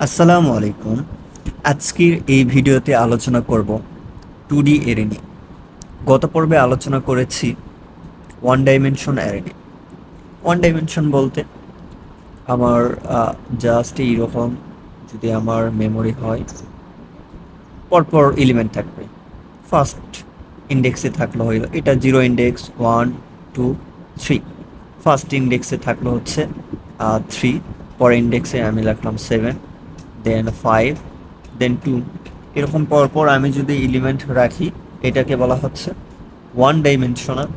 আসসালামু আলাইকুম। আজকের এই ভিডিওতে আলোচনা করব 2D অ্যারে নিয়ে। গত পর্বে আলোচনা করেছি ওয়ান ডাইমেনশন অ্যারে নিয়ে। ওয়ান ডাইমেনশন বলতে আমার জাস্ট এইরকম যদি আমার মেমোরি হয়, পরপর এলিমেন্ট থাকবে। ফার্স্ট ইন্ডেক্সে থাকলো হইল এটা 0 ইন্ডেক্স 1 2 3। ফার্স্ট ইন্ডেক্সে থাকলো হচ্ছে 3, পরের ইন্ডেক্সে আমি রাখলাম 7, দেন 5, দেন 2। এরকম পরপর আমি যদি এলিমেন্ট রাখি, এটাকে বলা হচ্ছে ওয়ান ডাইমেনশনাল।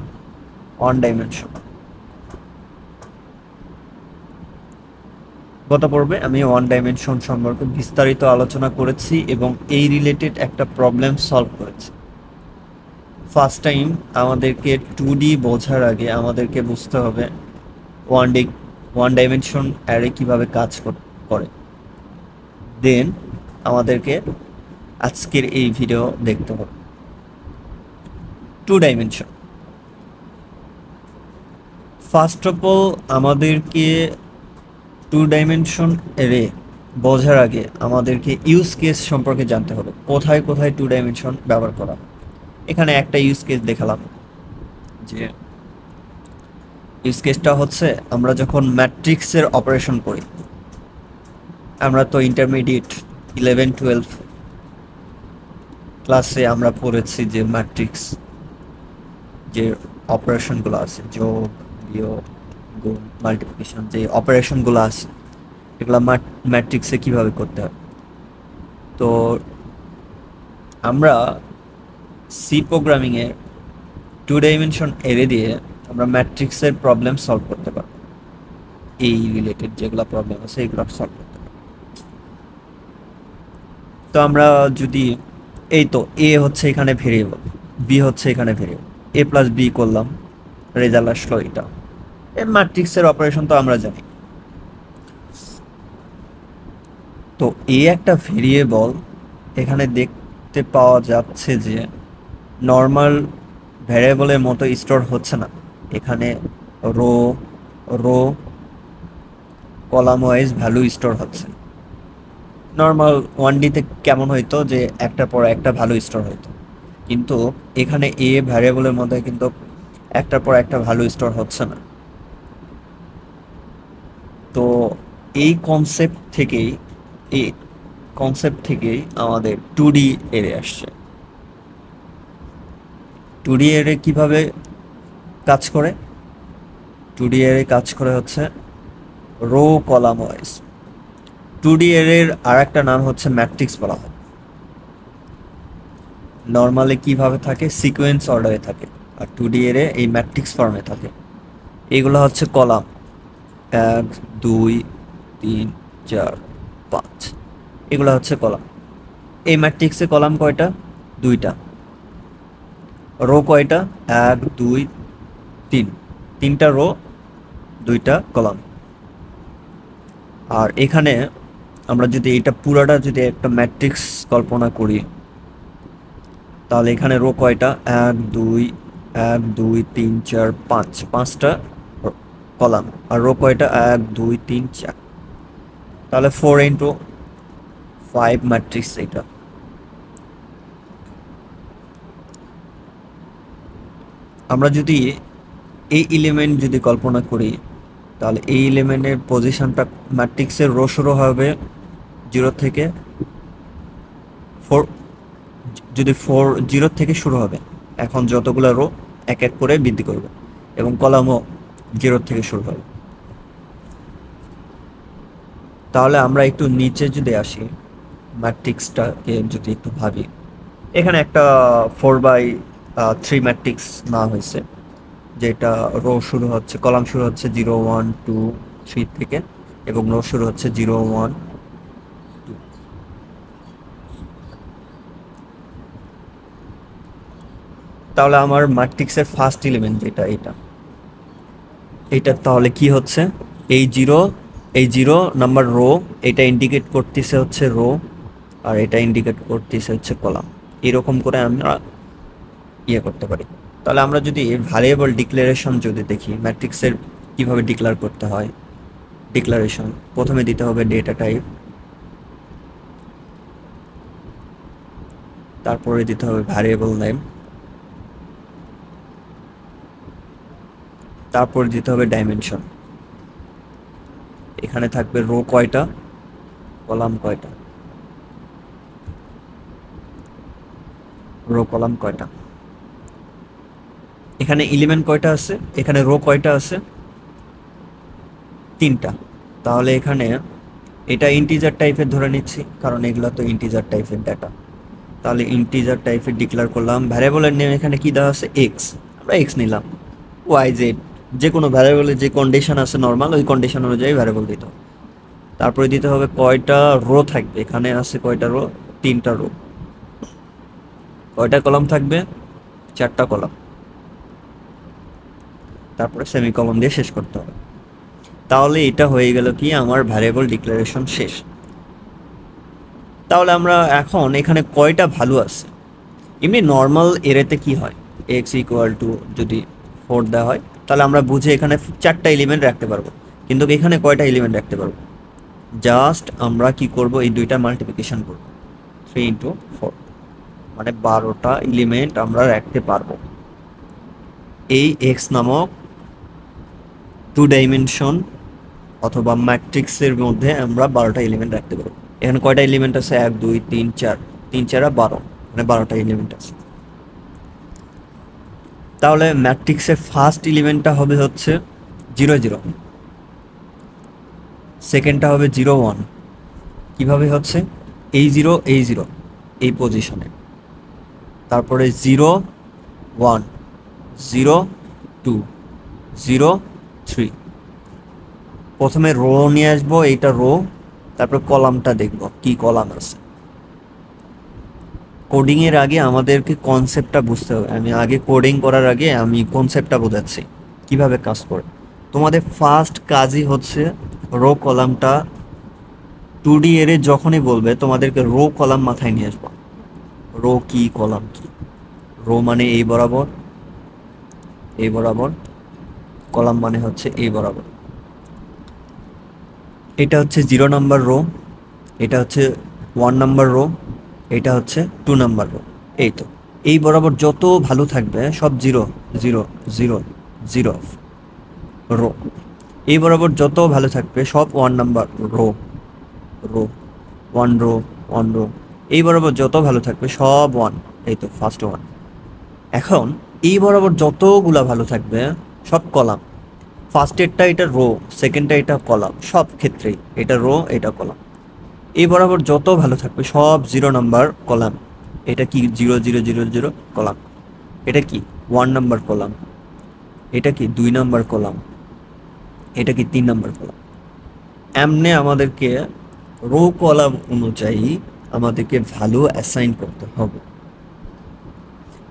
গত পর্বে আমি ওয়ান ডাইমেনশন সম্পর্কে বিস্তারিত আলোচনা করেছি এবং এই রিলেটেড একটা প্রবলেম সলভ করেছি। ফার্স্ট টাইম আমাদেরকে 2D বোঝার আগে আমাদেরকে বুঝতে হবে ওয়ান ডাইমেনশন অ্যারে কীভাবে কাজ করে। দেন আমাদেরকে আজকের এই ভিডিও দেখতে হবে। 2 ডাইমেনশন, ফার্স্ট অফ অল আমাদেরকে 2 ডাইমেনশন অ্যারে বোঝার আগে আমাদেরকে ইউজ কেস সম্পর্কে জানতে হবে, কোথায় কোথায় 2 ডাইমেনশন ব্যবহার করা। এখানে একটা ইউজ কেস দেখালাম, যে ইউজ কেসটা হচ্ছে আমরা যখন ম্যাট্রিক্সের অপারেশন করি। আমরা তো ইন্টারমিডিয়েট 11-12 ক্লাসে আমরা পড়েছি যে ম্যাট্রিক্স যে অপারেশনগুলো আছে, যোগ বিয়োগ গুণ মাল্টিপ্লিকেশন, যে অপারেশনগুলো আছে এগুলো ম্যাট্রিক্সে কিভাবে করতে হয়। তো আমরা সি প্রোগ্রামিংয়ে 2 ডাইমেনশন অ্যারে দিয়ে আমরা ম্যাট্রিক্সের প্রবলেম সলভ করতে পারবো। এই রিলেটেড যেগুলো প্রবলেম আছে এগুলো সলভ করতে পারবো। তো আমরা যদি এই তো এ হচ্ছে এখানে ভেরিয়েবল, বি হচ্ছে এখানে ভেরিয়েবল, এ প্লাস বি করলাম, রেজাল্ট আসলো এটা। এই ম্যাট্রিক্সের অপারেশন তো আমরা জানি। তো এ একটা ভেরিয়েবল, এখানে দেখতে পাওয়া যাচ্ছে যে নর্মাল ভ্যারিয়েবলের মতো স্টোর হচ্ছে না। এখানে row row column wise value store হচ্ছে। নর্মাল 1Dতে কেমন হইতো যে একটার পর একটা ভ্যালু স্টোর হইতো, কিন্তু এখানে এ ভ্যারিয়েবলের মধ্যে কিন্তু একটার পর একটা ভ্যালু স্টোর হচ্ছে না। তো এই কনসেপ্ট থেকেই আমাদের 2D এরে আসছে। 2D এরে কিভাবে কাজ করে? 2D এরে কাজ করে হচ্ছে রো কলাম ওয়াইজ। 2D এর আর একটা নাম হচ্ছে ম্যাট্রিক্স বলা হয়। নর্মালি কিভাবে থাকে? সিকোয়েন্স অর্ডারে থাকে, আর 2D এর এই ম্যাট্রিক্স ফর্মে থাকে। এগুলো হচ্ছে কলাম 1 2 3 4 5, এগুলো হচ্ছে কলাম। এই ম্যাট্রিক্সে কলাম কয়টা? 2টা। রো কয়টা? 1 2 3, 3টা রো 2টা কলাম। আর এখানে আমরা যদি এটা পুরাটা যদি একটা ম্যাট্রিক্স কল্পনা করি, তাহলে এখানে রো কয়টা? 1 2 1 2 3 4 5, 5টা কলাম। আর রো কয়টা? 1 2 3 4, তাহলে 4x5 ম্যাট্রিক্স এটা। আমরা যদি এই এলিমেন্ট যদি কল্পনা করি, তাহলে এই এলিমেন্টের পজিশনটা ম্যাট্রিক্সের রো শুরু হবে 0 থেকে 4, যদি 0 থেকে শুরু হবে। এখন যতগুলো রো এক এক করে বৃদ্ধি করবে, এবং কলামও 0 থেকে শুরু হবে। তাহলে আমরা একটু নিচে যদি আসি, ম্যাট্রিক্সটাকে যদি একটু ভাবি, এখানে একটা 4/3 ম্যাট্রিক্স না হয়েছে, যেটা রো শুরু হচ্ছে, কলাম শুরু হচ্ছে 0 1 2 3 থেকে, এবং রো শুরু হচ্ছে 0 1 2। তাহলে আমার ম্যাট্রিক্সের ফার্স্ট এলিমেন্ট যেটা এটা তাহলে কি হচ্ছে? এই জিরো নাম্বার রো, এটা ইন্ডিকেট করতেছে হচ্ছে রো, আর এটা ইন্ডিকেট করতেছে হচ্ছে কলাম। এরকম করে আমরা করতে পারি। তাহলে আমরা যদি ভ্যারিয়েবল ডিক্লারেশন যদি দেখি, ম্যাট্রিক্সের কিভাবে ডিক্লেয়ার করতে হয়। ডিক্লারেশন প্রথমে দিতে হবে ডেটা টাইপ, তারপরে দিতে হবে ভ্যারিয়েবল নেম, তারপরে দিতে হবে ডাইমেনশন। এখানে থাকবে রো কয়টা, কলাম কয়টা, রো কলাম কয়টা। এখানে এলিমেন্ট কয়টা আছে, এখানে রো কয়টা আছে, 3টা। তাহলে এখানে এটা ইন্টিজার টাইপের ধরে নিচ্ছি, কারণ এগুলো তো ইন্টিজার টাইপের ডাটা। তাহলে ইন্টিজার টাইপের ডিক্লেয়ার করলাম। ভ্যারিয়েবলের নেম এখানে কি দেওয়া আছে, এক্স, আমরা এক্স নিলাম। ওয়াই জেড, যে কোনো ভ্যারিয়েবলের যে কন্ডিশন আছে নর্মাল, ওই কন্ডিশন অনুযায়ী ভ্যারিয়েবল দিতে হবে। তারপরে দিতে হবে কয়টা রো থাকবে, এখানে আছে কয়টা রো, 3টা রো। কয়টা কলাম থাকবে, 4টা কলাম। তারপরে সেমিকলন দিয়ে শেষ করতে হবে। তাহলে এটা হয়ে গেল কি, আমার ভ্যারিয়েবল ডিক্লারেশন শেষ। তাহলে আমরা এখন এখানে কয়টা ভ্যালু আছে, এমনি নর্মাল এরেতে কি হয়, এক্স ইকুয়াল টু যদি 4 দেওয়া হয় তাহলে আমরা বুঝে এখানে 4টা এলিমেন্ট রাখতে পারবো, কিন্তু এখানে কয়টা এলিমেন্ট রাখতে পারবো, জাস্ট আমরা কি করব, এই দুইটা মাল্টিপ্লিকেশন করব, 3 ইন্টু 4, মানে 12টা এলিমেন্ট আমরা রাখতে পারবো। এই এক্স নামক 2 ডাইমেনশন অথবা ম্যাট্রিক্সের মধ্যে আমরা 12টা এলিমেন্ট রাখতে পারবো। এখানে কয়টা এলিমেন্ট আছে, 1 2 3 4, 3 4 12, মানে 12টা এলিমেন্ট আছে। তাহলে ম্যাট্রিক্সের ফার্স্ট এলিমেন্টটা হবে হচ্ছে 0 0, সেকেন্ডটা হবে 0 1। কিভাবে হচ্ছে, এই 0 এই 0 এই পজিশনে, তারপরে 0 1 0 2 0 3। প্রথমে রো নিয়ে আসবো, এইটা রো, তারপর কলামটা দেখব কি কলাম আছে। কোডিং এর আগে আমাদেরকে কনসেপ্টটা বুঝতে হবে। আমি আগে কোডিং করার আগে আমি কনসেপ্টটা বোঝাচ্ছি কিভাবে কাজ করে। তোমাদের ফার্স্ট কাজই হচ্ছে রো কলামটা 2D এর যখনই বলবে তোমাদেরকে রো কলাম মাথায় নিয়ে আসবো। রো কি, কলাম কি। রো মানে এই বরাবর, এই বরাবর, কলাম মানে হচ্ছে এই বরাবর। এটা হচ্ছে 0 নাম্বার রো, এটা হচ্ছে 1 নাম্বার রো, এটা হচ্ছে 2 নাম্বার রো। এই তো এই বরাবর যত ভ্যালু থাকবে সব 0 0 0 0 রো। এই বরাবর যত ভ্যালু থাকবে সব 1 number row, row 1 row 1 row. এই বরাবর যত ভ্যালু থাকবে সব 1, এই তো ফার্স্ট 1। এখন এই বরাবর যতগুলা ভ্যালু থাকবে সব কলাম। ফার্স্টেরটা এটা রো, সেকেন্ডটা এটা কলাম, সব ক্ষেত্রেই এটা রো এটা কলাম। এই বরাবর যত ভালো থাকবে সব 0 নাম্বার কলাম। এটা কি 0 0 0 0 কলাম, এটা কি 1 নাম্বার কলাম, এটা কি 2 নাম্বার কলাম, এটা কি 3 নাম্বার কলাম। এমনি আমাদেরকে রো কলাম অনুযায়ী আমাদেরকে ভ্যালু অ্যাসাইন করতে হবে।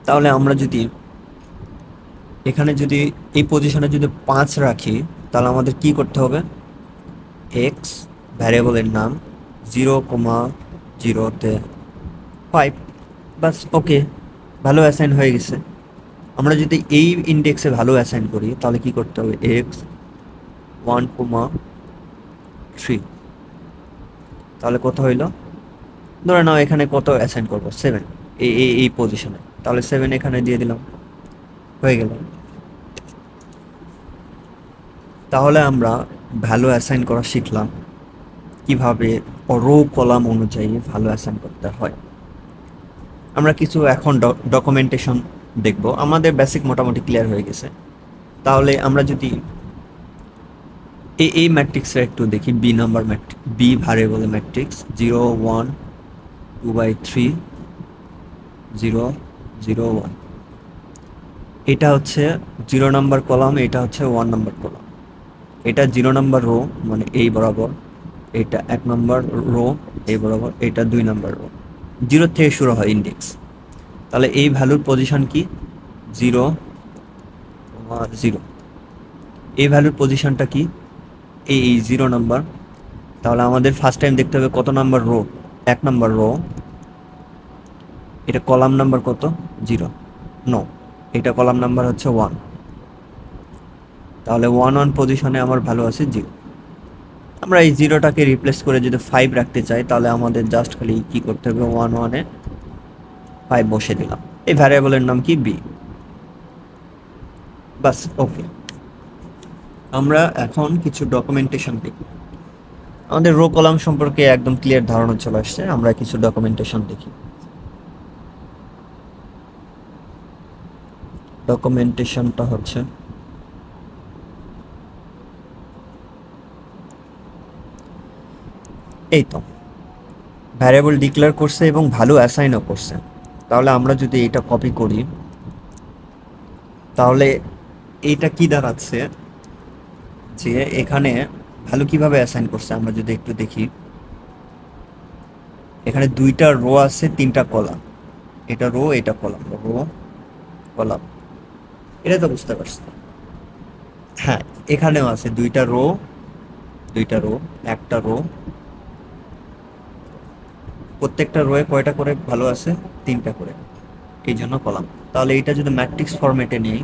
তাহলে আমরা যদি এখানে যদি এই পজিশনে যদি 5 রাখি তাহলে আমাদের কি করতে হবে, এক্স ভ্যারিয়েবলের নাম 0,0 5, বাস ওকে, ভ্যালু অ্যাসাইন হয়ে গেছে। আমরা যদি এই ইন্ডেক্সে ভ্যালু অ্যাসাইন করি তাহলে কি করতে হবে, এক্স 1,3, তাহলে কত হইল, ধরে নাও এখানে কত অ্যাসাইন করবো, 7 এই পজিশনে, তাহলে 7 এখানে দিয়ে দিলাম, হয়ে গেল। তাহলে আমরা ভ্যালু অ্যাসাইন করা শিখলাম কিভাবে রো কলাম অনুযায়ী ভ্যালু অ্যাসাইন করতে হয়। আমরা কিছু এখন ডকুমেন্টেশন দেখব, আমাদের বেসিক মোটামুটি ক্লিয়ার হয়ে গেছে। তাহলে আমরা যদি এই ম্যাট্রিক্সটা একটু দেখি, B number matrix, B variable matrix 0 1 2/3 0 0 1। এটা হচ্ছে 0 নাম্বার কলাম, এটা হচ্ছে 1 নাম্বার কলাম। এটা 0 নাম্বার রো মানে এই বরাবর, এটা 1 নাম্বার রো এই বরাবর, এটা 2 নাম্বার রো। 0 থেকে শুরু হয় ইন্ডেক্স। তাহলে এই ভ্যালুর পজিশন কি 0 0, এই ভ্যালুর পজিশনটা কি এই 0 নাম্বার। তাহলে আমাদের ফার্স্ট টাইম দেখতে হবে কত নাম্বার রো, 1 নাম্বার রো। এটা কলাম নাম্বার কত, 0 নো, এটা কলাম নাম্বার হচ্ছে 1। তাহলে 1 1 পজিশনে আমার ভ্যালু আছে 0। আমরা এই 0টাকে রিপ্লেস করে যদি 5 রাখতে চাই তাহলে আমাদের জাস্ট খালি কি করতে হবে, 1 1-এ 5 বসে দিলাম। এই ভ্যারিয়েবলের নাম কি বি। বাস, ওকে। আমরা এখন কিছু ডকুমেন্টেশন দেখি। আমাদের রো কলাম সম্পর্কে একদম ক্লিয়ার ধারণা চলে আসছে, আমরা কিছু ডকুমেন্টেশন দেখি। ডকুমেন্টেশনটা হচ্ছে এই তো, ভ্যারিয়েবল ডিক্লেয়ার করছে এবং ভ্যালু অ্যাসাইনও করছে। তাহলে আমরা যদি এটা কপি করি, তাহলে এইটা কি দাঁড়াচ্ছে যে এখানে ভ্যালু কিভাবে অ্যাসাইন করছে আমরা যদি একটু দেখি। এখানে 2টা রো আছে, 3টা কলাম। এটা রো, এটা কলাম, রো কলাম। এটা তো বুঝতে পারছি। হ্যাঁ, এখানেও আছে 2টা রো, 2টা রো, একটা রো। প্রত্যেকটা রোয়ে কয়টা করে ভ্যালু আছে? 3টা করে, এই জন্য কলাম। তাহলে এটা যদি ম্যাট্রিক্স ফরম্যাটে নিই,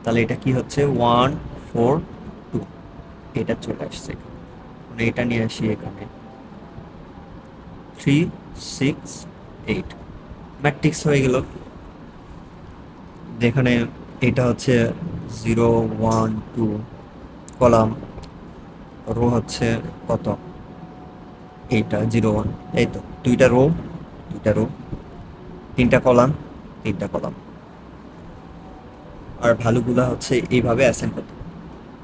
তাহলে এটা কি হচ্ছে 1 4 2, এটা চলে আসছে। এটা নিয়ে আসি এখানে 3 6 8, ম্যাট্রিক্স হয়ে গেল। যেখানে এটা হচ্ছে 0 1 2 কলাম, রো হচ্ছে কত? এইটা 0 1, এই তো 2টা রো, 2টা রো, 3টা কলাম, 3টা কলাম। আর ভ্যালুগুলো হচ্ছে এইভাবে অ্যাসাইন করতে হবে।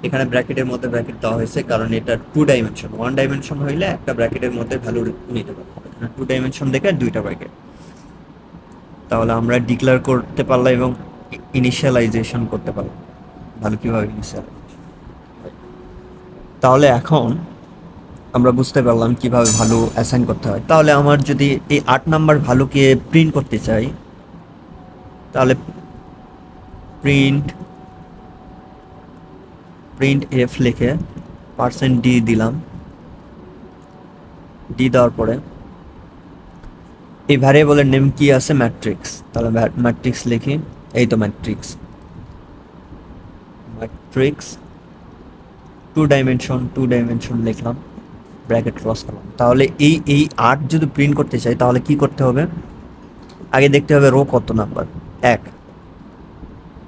এখানে ব্র্যাকেটের মধ্যে ব্র্যাকেট দেওয়া হয়েছে কারণ এটা 2 ডাইমেনশন। 1 ডাইমেনশন হইলে একটা ব্র্যাকেটের মধ্যে ভ্যালু নিতে পারবো, 2 ডাইমেনশন দেখে 2টা ব্র্যাকেট। তাহলে আমরা ডিক্লেয়ার করতে পারলাম এবং ইনিশিয়ালাইজেশন করতে পারলাম। ভ্যালু কিভাবে ইনিশিয়ালাইজেশন। তাহলে এখন আমরা বুঝতে পারলাম কিভাবে ভ্যালু অ্যাসাইন করতে হয়। তাহলে আমার যদি এই 8 নাম্বার ভ্যালুকে প্রিন্ট করতে চাই, তাহলে প্রিন্ট এফ লিখে %d দিলাম। ডি দেওয়ার পরে এই ভ্যারিয়েবলের নেম কি আছে? ম্যাট্রিক্স। তাহলে ম্যাট্রিক্স লিখি, এই তো ম্যাট্রিক্স, ম্যাট্রিক্স 2 ডাইমেনশন লিখলাম, ব্র্যাকেট ক্লোজ করলাম। তাহলে এই 8 যদি প্রিন্ট করতে চাই তাহলে কি করতে হবে? আগে দেখতে হবে রো কত নাম্বার, 1,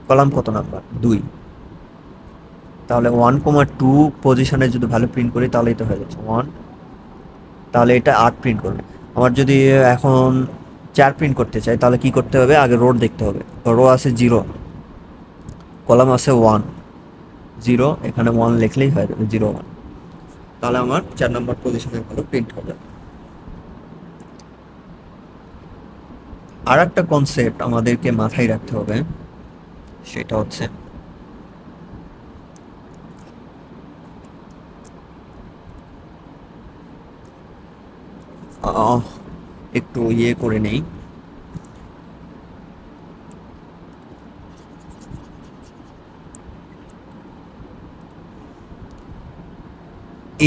কলাম কত নাম্বার, 2। তাহলে 1,2 পজিশনে যদি ভ্যালু প্রিন্ট করি তাহলেই তো হয়ে যাচ্ছে 1। তাহলে এটা 8 প্রিন্ট করবে। আমার যদি এখন 4 প্রিন্ট করতে চাই তাহলে কি করতে হবে? আগে রো দেখতে হবে। রো আছে 0, কলাম আছে 1 0, এখানে 1 লিখলেই হয়ে যাবে 0 1। তাহলে আমার 4 নম্বর পজিশনের ভ্যালু প্রিন্ট হবে। আর একটা কনসেপ্ট আমাদেরকে মাথায় রাখতে হবে, সেটা হচ্ছে একটু ইয়ে করে নেই।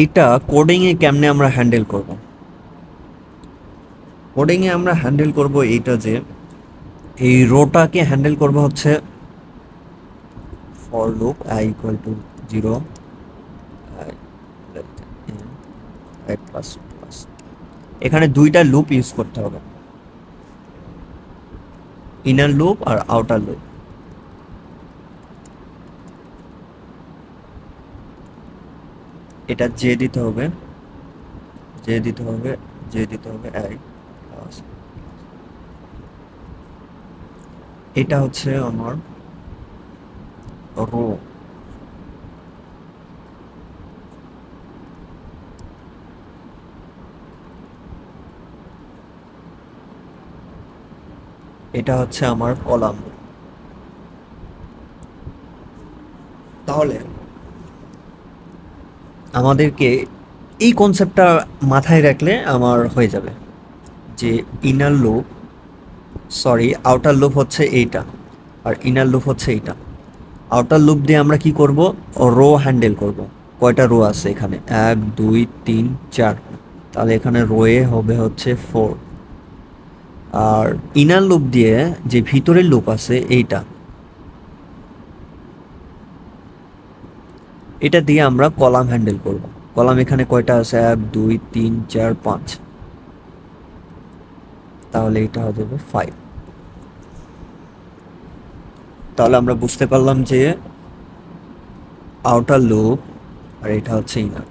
এটা কোডিংয়ে কেমনে আমরা হ্যান্ডেল করব? কোডিংয়ে আমরা হ্যান্ডেল করব এইটা যে এই রোটাকে হ্যান্ডেল করব হচ্ছে for loop i equal to 0 i plus plus. এখানে 2টা লুপ ইউজ করতে হবে, ইনার লুপ আর আউটার লুপ। এটা জে দিতে হবে, জে দিতে হবে, জে দিতে হবে i প্লাস। এটা হচ্ছে আমার রো। এটা হচ্ছে আমার কলাম। তাহলে আমাদেরকে এই কনসেপ্টটা মাথায় রাখলে আমার হয়ে যাবে যে inner loop, sorry outer loop হচ্ছে এইটা আর ইনার লুপ হচ্ছে এইটা। আউটার লুপ দিয়ে আমরা কি করব? রো হ্যান্ডেল করব। কয়টা রো আছে এখানে? 1 2 3 4, তাহলে এখানে রোয়ে হবে হচ্ছে 4। আর ইনার লুপ দিয়ে যে ভিতরের লুপ আছে এইটা, এটা দিয়ে আমরা কলাম হ্যান্ডেল করব। কলাম এখানে কয়টা আছে? 1 2 3 4 5, তাহলে এটা হয়ে যাবে 5। তাহলে আমরা বুঝতে পারলাম যে আউটার লুপ আর এটা হচ্ছে ইনার।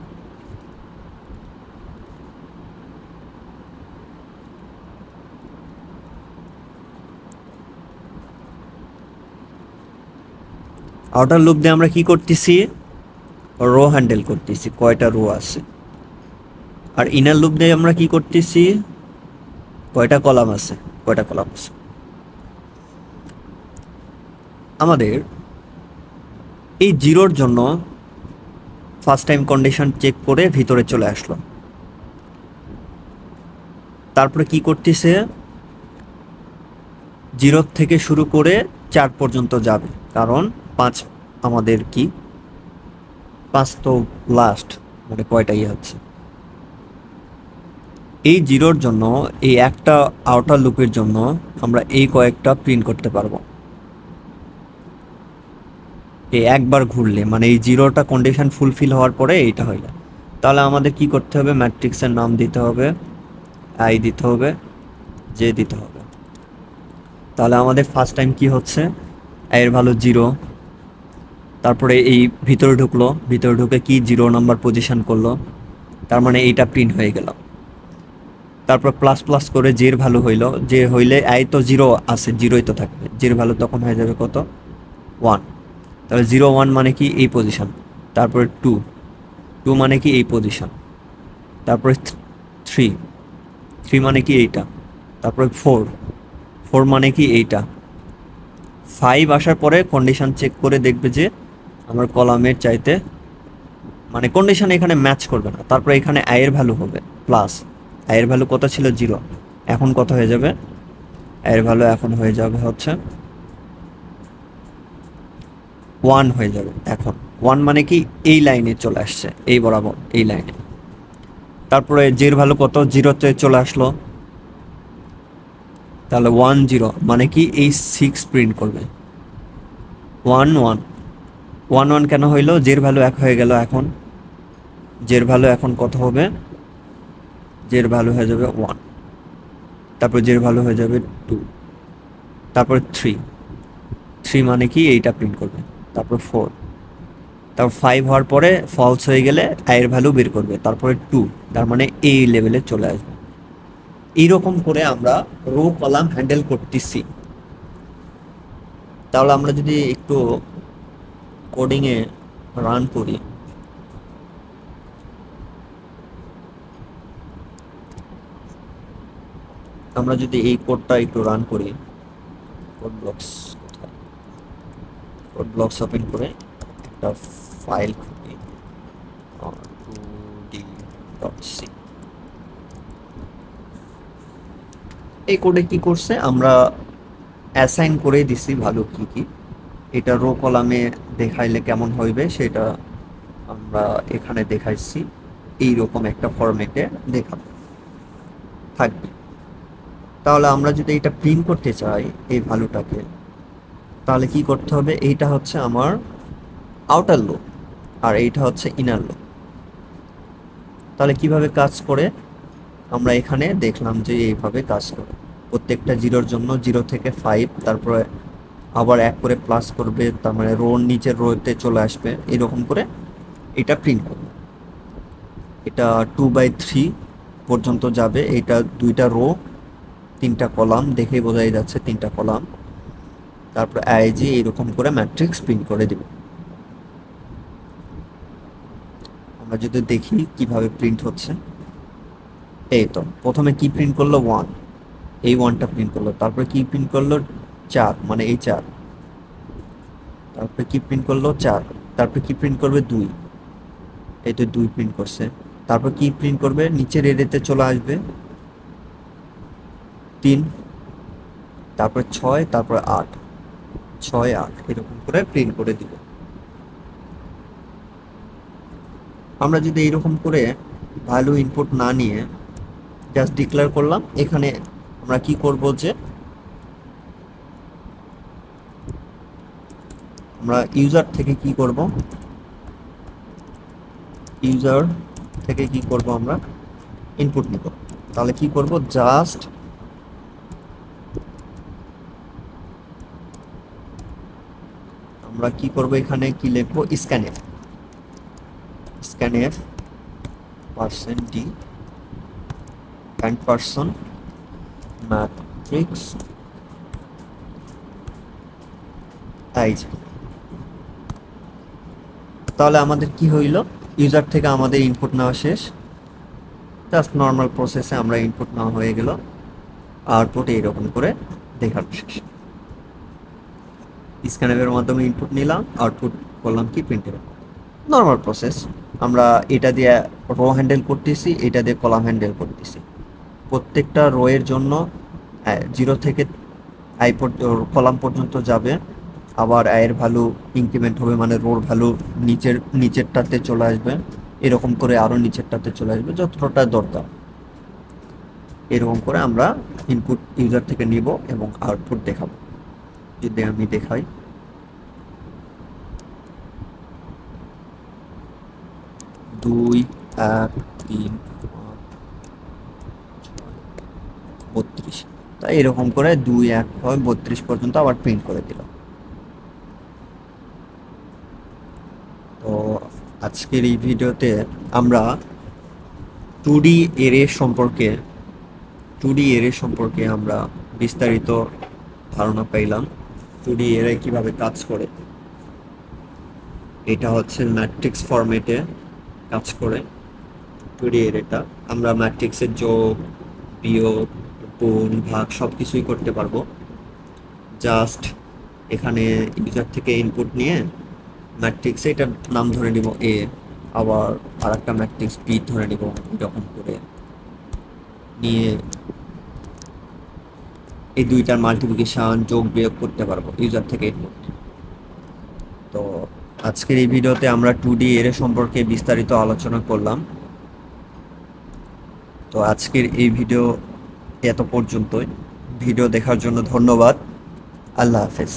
আউটার লুপ দিয়ে আমরা কি করতেছি, রো হ্যান্ডেল করতেছি, কয়টা রো আছে। আর ইনার লুপ দিয়ে আমরা কি করতেছি, কয়টা কলাম আছে, কয়টা কলাম আছে। আমাদের এই জিরোর জন্য ফার্স্ট টাইম কন্ডিশন চেক করে ভিতরে চলে আসলো। তারপরে কি করতেছে, 0 থেকে শুরু করে 4 পর্যন্ত যাবে, কারণ 5 আমাদের কি 5 তো লাস্ট, মানে কয়টাই হচ্ছে। এই জিরোর জন্য এই একটা আউটার লুপের জন্য আমরা এই কয়েকটা প্রিন্ট করতে পারবো। এই একবার ঘুরলে মানে এই জিরোটা কন্ডিশন ফুলফিল হওয়ার পরে এইটা হয়ে যায়। তাহলে আমাদের কি করতে হবে, ম্যাট্রিক্সের নাম দিতে হবে, আই দিতে হবে, জে দিতে হবে। তাহলে আমাদের ফার্স্ট টাইম কি হচ্ছে, এর ভ্যালু 0, তারপরে এই ভিতরে ঢুকলো, ভিতরে ঢুকে কি 0 নাম্বার পজিশন করলো, তার মানে এইটা প্রিন্ট হয়ে গেল। তারপর প্লাস প্লাস করে জের ভ্যালু হইলো, যে হইলে আই তো 0 আছে, 0ই তো থাকবে, জের ভ্যালু তখন হয়ে যাবে কত, 1। তাহলে 0 1 মানে কি এই পজিশন, তারপরে 2 2 মানে কি এই পজিশন, তারপরে 3 3 মানে কি এইটা, তারপরে 4 4 মানে কি এইটা। 5 আসার পরে কন্ডিশন চেক করে দেখবে যে আমার কলামের চাইতে মানে কন্ডিশন এখানে ম্যাচ করবে না। তারপরে এখানে আয়ের ভ্যালু হবে প্লাস, আয়ের ভ্যালু কত ছিল 0, এখন কত হয়ে যাবে, আয়ের ভ্যালু এখন হয়ে যাবে হচ্ছে 1 হয়ে যাবে। এখন 1 মানে কি এই লাইনে চলে আসছে, এই বরাবর এই লাইনে। তারপরে জের ভ্যালু কত, 0-তে চলে আসলো, তাহলে 1 0 মানে কি এই 6 প্রিন্ট করবে, 1 1 1 1 কেন হইলো, জের ভ্যালু 1 হয়ে গেল। এখন জের ভ্যালু এখন কত হবে, জের ভ্যালু হয়ে যাবে 1, তারপর জের ভ্যালু হয়ে যাবে 2, তারপর 3 3 মানে কি এইটা প্রিন্ট করবে, তারপর 4, তারপর 5 হওয়ার পরে ফলস হয়ে গেলে আয়ের ভ্যালু বের করবে, তারপরে 2, তার মানে এই লেভেলে চলে আসবে। এইরকম করে আমরা রো কলাম হ্যান্ডেল করতেছি। তাহলে আমরা যদি একটু কোডিংয়ে রান করি, আমরা যদি এই কোডটা একটু রান করি, কোড ব্লকস কোথায়, কোড ব্লকস ওপেন করে একটা ফাইল খুলি 2d.c। এই কোডে কি করছে, আমরা অ্যাসাইন করে দিছি ভালো কি কি, এটা রো কলামে দেখাইলে কেমন হইবে সেটা আমরা এখানে দেখাইছি, এইরকম একটা ফরম্যাটে দেখাবো থাকবে। তাহলে আমরা যদি এটা প্রিন্ট করতে চাই এই ভ্যালুটাকে, তাহলে কি করতে হবে, এইটা হচ্ছে আমার আউটার লুপ আর এইটা হচ্ছে ইনার লুপ। তাহলে কিভাবে কাজ করে আমরা এখানে দেখলাম যে এইভাবে কাজ করে, প্রত্যেকটা জিরোর জন্য 0 থেকে 5, তারপরে আবার 1 করে প্লাস করবে, তার মানে রোর নিচের রোতে চলে আসবে, এরকম করে এটা প্রিন্ট করবে। এটা 2/3 পর্যন্ত যাবে, এটা 2টা রো 3টা কলাম, দেখেই বোঝাই যাচ্ছে 3টা কলাম। তারপর আইজি এইরকম করে ম্যাট্রিক্স প্রিন্ট করে দেবে। আমরা যদি দেখি কিভাবে প্রিন্ট হচ্ছে, এই তো প্রথমে কি প্রিন্ট করলো 1, এই 1টা প্রিন্ট করলো, তারপরে কি প্রিন্ট করলো 4 মানে এই 4, তারপরে কি প্রিন্ট করলো 4, তারপরে কি প্রিন্ট করবে 2, এই তো 2 প্রিন্ট করছে, তারপর কি প্রিন্ট করবে নিচের এরিয়াতে চলে আসবে 3, তারপর 6, তারপর 8 6 8 এরকম করে প্রিন্ট করে দিব। আমরা যদি এইরকম করে ভ্যালু ইনপুট না নিয়ে জাস্ট ডিক্লেয়ার করলাম, এখানে আমরা কি করব যে আমরা ইউজার থেকে কি করব, ইউজার থেকে কি করব আমরা ইনপুট নিব। তাহলে কি করব, জাস্ট আমরা কি করব, এখানে কি লিখবো, স্ক্যানএফ percent D and person matrix আইজ। তাহলে আমাদের কি হইল, ইউজার থেকে আমাদের ইনপুট নেওয়া শেষ, জাস্ট নর্মাল প্রসেসে আমরা ইনপুট নেওয়া হয়ে গেল, আউটপুট এইরকম করে দেখানো শেষ। স্ক্যানএফের মাধ্যমে ইনপুট নিলাম, আউটপুট করলাম কি প্রিন্টের। Normal process. আমরা এটা দিয়ে রো হ্যান্ডেল করতেছি, এটা দিয়ে কলাম হ্যান্ডেল করতেছি। প্রত্যেকটা রো এর জন্য 0 থেকে আই কলাম পর্যন্ত যাবে, আবার আয়ের ভ্যালু ইনক্রিমেন্ট হবে, মানে রোর ভ্যালু নিচেরটাতে চলে আসবে, এরকম করে আরও নিচেরটাতে চলে আসবে যতটা দরকার। এরকম করে আমরা ইনপুট ইউজার থেকে নিব এবং আউটপুট দেখাবো। যদি আমি দেখাই, 2 1 3 32, তাই এরকম করে 2 1 হয় 32 পর্যন্ত আবার প্রিন্ট করে দিল। তো আজকের এই ভিডিওতে আমরা 2D এরে সম্পর্কে আমরা বিস্তারিত ধারণা পাইলাম। 2D এরে কিভাবে কাজ করে, এটা হচ্ছে ম্যাট্রিক্স ফরম্যাটে কাজ করে। 2D এরেটা আমরা ম্যাট্রিক্সের যোগ, বিয়োগ, গুণ, ভাগ সব কিছুই করতে পারবো। জাস্ট এখানে ইউজার থেকে ইনপুট নিয়ে ম্যাট্রিক্সে এটার নাম ধরে নিব এ, আবার আর একটা ম্যাট্রিক্স বি ধরে নিব, এরকম করে নিয়ে এই দুইটার মাল্টিপ্লিকেশন, যোগ বিয়োগ করতে পারবো ইউজার থেকে ইনপুট। তো আজকের এই ভিডিওতে আমরা 2D এরে সম্পর্কে বিস্তারিত আলোচনা করলাম। তো আজকের এই ভিডিও এত পর্যন্তই। ভিডিও দেখার জন্য ধন্যবাদ। আল্লাহ হাফেজ।